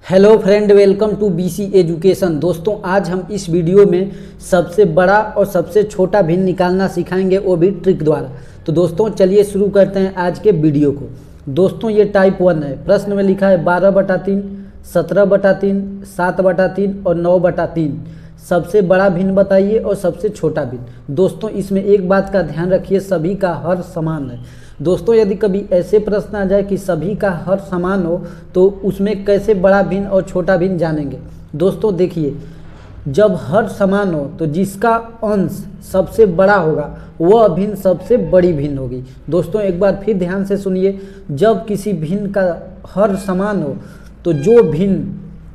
Hello friend, welcome to BC education. दोस्तों, आज हम इस वीडियो में सबसे बड़ा और सबसे छोटा भिन्न निकालना सिखाएंगे, वो भी ट्रिक द्वारा। तो दोस्तों चलिए शुरू करते हैं आज के वीडियो को। दोस्तों ये टाइप 1 है। प्रश्न में लिखा है 12/3, 17/3, 7/3 और 9/3। सबसे बड़ा भिन्न बताइए और सबसे छोटा भिन्न। दोस्तों इसमें एक बात का ध्यान रखिए, सभी का हर समान है। दोस्तों यदि कभी ऐसे प्रश्न आ जाए कि सभी का हर समान हो तो उसमें कैसे बड़ा भिन्न और छोटा भिन्न जानेंगे। दोस्तों देखिए, जब हर समान हो तो जिसका अंश सबसे बड़ा होगा वह भिन्न सबसे बड़ी भिन्न होगी। दोस्तों एक बार फिर ध्यान से सुनिए, जब किसी भिन्न का हर समान हो तो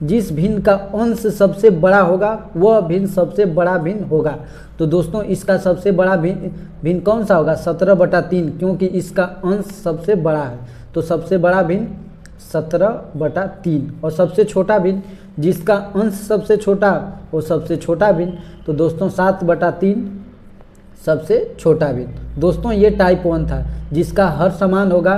जिस भिन्न का अंश सबसे बड़ा होगा वह भिन्न सबसे बड़ा भिन्न होगा। तो दोस्तों इसका सबसे बड़ा भिन्न कौन सा होगा? 17/3, क्योंकि इसका अंश सबसे बड़ा है। तो सबसे बड़ा भिन्न 17/3 और सबसे छोटा भिन्न जिसका अंश सबसे छोटा वो सबसे छोटा भिन्न। तो दोस्तों 7/3 सबसे छोटा भिन्न। दोस्तों ये टाइप 1 था, जिसका हर समान होगा,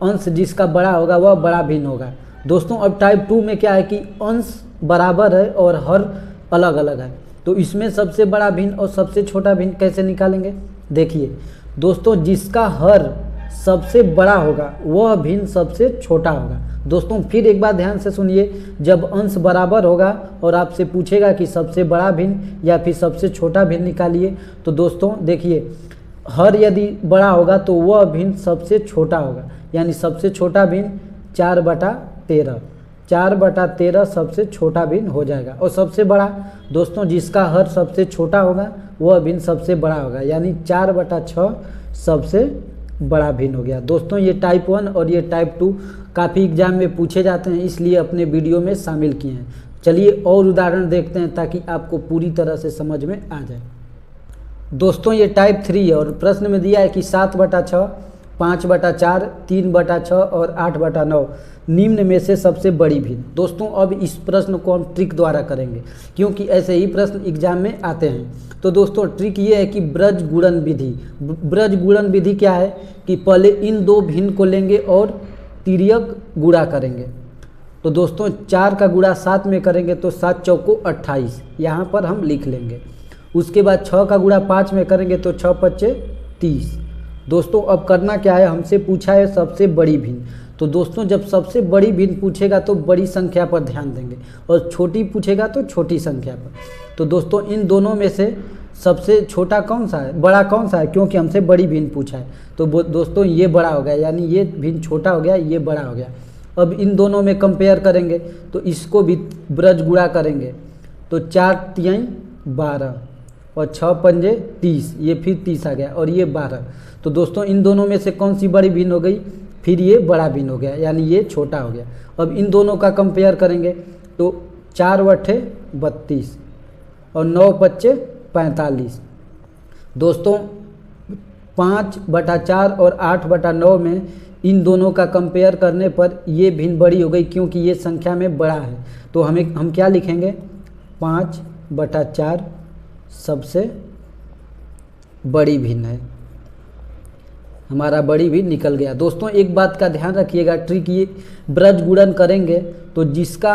अंश जिसका बड़ा होगा वह बड़ा भिन्न होगा। दोस्तों अब टाइप 2 में क्या है कि अंश बराबर है और हर अलग अलग है। तो इसमें सबसे बड़ा भिन्न और सबसे छोटा भिन्न कैसे निकालेंगे? देखिए दोस्तों, जिसका हर सबसे बड़ा होगा वह भिन्न सबसे छोटा होगा। दोस्तों फिर एक बार ध्यान से सुनिए, जब अंश बराबर होगा और आपसे पूछेगा कि सबसे बड़ा भिन्न या फिर सबसे छोटा भिन्न निकालिए, तो दोस्तों देखिए, हर यदि बड़ा होगा तो वह भिन्न सबसे छोटा होगा, यानी सबसे छोटा भिन्न 4/13। 4/13 सबसे छोटा भिन्न हो जाएगा। और सबसे बड़ा दोस्तों, जिसका हर सबसे छोटा होगा वह भिन्न सबसे बड़ा होगा, यानी 4/6 सबसे बड़ा भिन्न हो गया। दोस्तों ये टाइप 1 और ये टाइप 2 काफ़ी एग्जाम में पूछे जाते हैं, इसलिए अपने वीडियो में शामिल किए हैं। चलिए और उदाहरण देखते हैं ताकि आपको पूरी तरह से समझ में आ जाए। दोस्तों ये टाइप 3 है और प्रश्न में दिया है कि 7/6, 5/4, 3/6 और 8/9 निम्न में से सबसे बड़ी भिन्न। दोस्तों अब इस प्रश्न को हम ट्रिक द्वारा करेंगे, क्योंकि ऐसे ही प्रश्न एग्जाम में आते हैं। तो दोस्तों ट्रिक ये है कि ब्रज गुणन विधि। ब्रज गुणन विधि क्या है कि पहले इन दो भिन्न को लेंगे और तिर्यक गुणा करेंगे। तो दोस्तों 4 का गुणा 7 में करेंगे तो 7 चौको 28, यहाँ पर हम लिख लेंगे। उसके बाद 6 का गुणा 5 में करेंगे तो 6 पच्चे 30। दोस्तों अब करना क्या है, हमसे पूछा है सबसे बड़ी भिन्न। तो दोस्तों जब सबसे बड़ी भिन्न पूछेगा तो बड़ी संख्या पर ध्यान देंगे और छोटी पूछेगा तो छोटी संख्या पर। तो दोस्तों इन दोनों में से सबसे छोटा कौन सा है, बड़ा कौन सा है, क्योंकि हमसे बड़ी भिन्न पूछा है। तो दोस्तों ये बड़ा हो गया, यानी ये भिन्न छोटा हो गया, ये बड़ा हो गया। अब इन दोनों में कंपेयर करेंगे तो इसको भी ब्रज गुणा करेंगे तो 4 तिहाई 12 और 6 पंजे 30, ये फिर 30 आ गया और ये 12। तो दोस्तों इन दोनों में से कौन सी बड़ी भिन्न हो गई? फिर ये बड़ा भिन्न हो गया, यानी ये छोटा हो गया। अब इन दोनों का कंपेयर करेंगे तो 4/8 32 और 9/5 45। दोस्तों 5/4 और 8/9 में इन दोनों का कंपेयर करने पर ये भिन्न बड़ी हो गई, क्योंकि ये संख्या में बड़ा है। तो हम क्या लिखेंगे? 5/4 सबसे बड़ी भिन्न है, हमारा बड़ी भी निकल गया। दोस्तों एक बात का ध्यान रखिएगा, ट्रिक ये, ब्रज गुणन करेंगे तो जिसका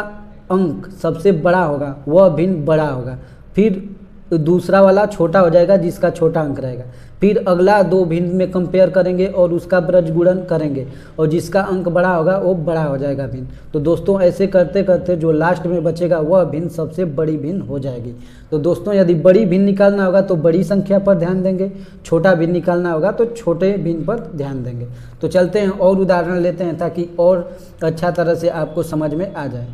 अंक सबसे बड़ा होगा वह भिन्न बड़ा होगा, फिर दूसरा वाला छोटा हो जाएगा जिसका छोटा अंक रहेगा, फिर अगला दो भिन्न में कंपेयर करेंगे और उसका ब्रज गुणन करेंगे और जिसका अंक बड़ा होगा वो बड़ा हो जाएगा भिन्न। तो दोस्तों ऐसे करते करते जो लास्ट में बचेगा वह भिन्न सबसे बड़ी भिन्न हो जाएगी। तो दोस्तों यदि बड़ी भिन्न निकालना होगा तो बड़ी संख्या पर ध्यान देंगे, छोटा भिन्न निकालना होगा तो छोटे भिन्न पर ध्यान देंगे। तो चलते हैं और उदाहरण लेते हैं ताकि और अच्छा तरह से आपको समझ में आ जाए।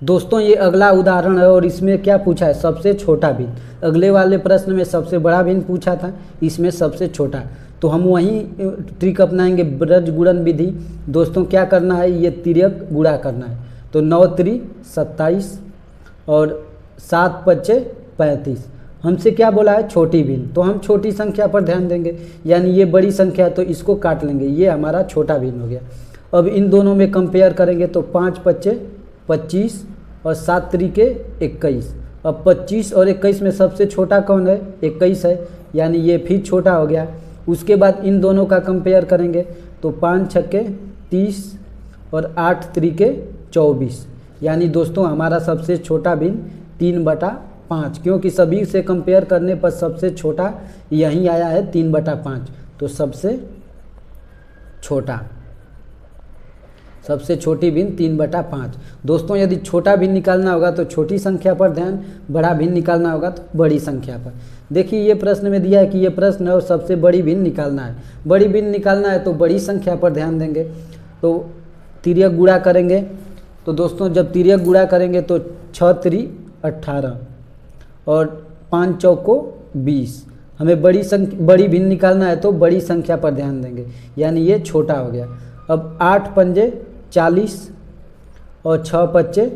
दोस्तों ये अगला उदाहरण है और इसमें क्या पूछा है? सबसे छोटा भिन्न। अगले वाले प्रश्न में सबसे बड़ा भिन्न पूछा था, इसमें सबसे छोटा। तो हम वही ट्रिक अपनाएंगे, ब्रज गुणन विधि। दोस्तों क्या करना है, ये तिर्यक गुणा करना है। तो 9 त्रि 27 और 7 पच्चे 35। हमसे क्या बोला है? छोटी भिन्न। तो हम छोटी संख्या पर ध्यान देंगे, यानी ये बड़ी संख्या है तो इसको काट लेंगे, ये हमारा छोटा भिन्न हो गया। अब इन दोनों में कंपेयर करेंगे तो 5 पच्चे 25 और 7 त्रिके 21। अब 25 और 21 में सबसे छोटा कौन है? 21 है, यानी ये फिर छोटा हो गया। उसके बाद इन दोनों का कंपेयर करेंगे तो 5 छक्के 30 और 8 त्रिके 24, यानी दोस्तों हमारा सबसे छोटा भिन्न 3/5, क्योंकि सभी से कंपेयर करने पर सबसे छोटा यहीं आया है 3/5। तो सबसे छोटी भिन्न 3/5। दोस्तों यदि छोटा भिन्न निकालना होगा तो छोटी संख्या पर ध्यान, बड़ा भिन्न निकालना होगा तो बड़ी संख्या पर। देखिए ये प्रश्न में दिया है कि ये प्रश्न है और सबसे बड़ी भिन्न निकालना है। बड़ी भिन्न निकालना है तो बड़ी संख्या पर ध्यान देंगे, तो तिर्यक गुणा करेंगे। तो दोस्तों जब तिर्यक गुणा करेंगे तो 6 3 18 और 5 चौको 20। हमें बड़ी भिन्न निकालना है तो बड़ी संख्या पर ध्यान देंगे, यानी ये छोटा हो गया। अब 8 पंजे 40 और 6 पच्चे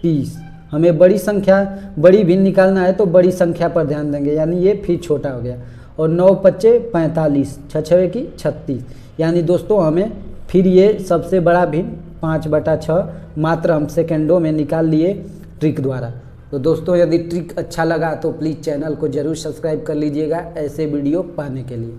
30। हमें बड़ी भिन्न निकालना है तो बड़ी संख्या पर ध्यान देंगे, यानी ये फिर छोटा हो गया। और 9 पच्चे 45, 6 छवे की 36, यानी दोस्तों हमें फिर ये सबसे बड़ा भिन्न 5/6 मात्र हम सेकेंडों में निकाल लिए ट्रिक द्वारा। तो दोस्तों यदि ट्रिक अच्छा लगा तो प्लीज़ चैनल को ज़रूर सब्सक्राइब कर लीजिएगा ऐसे वीडियो पाने के लिए।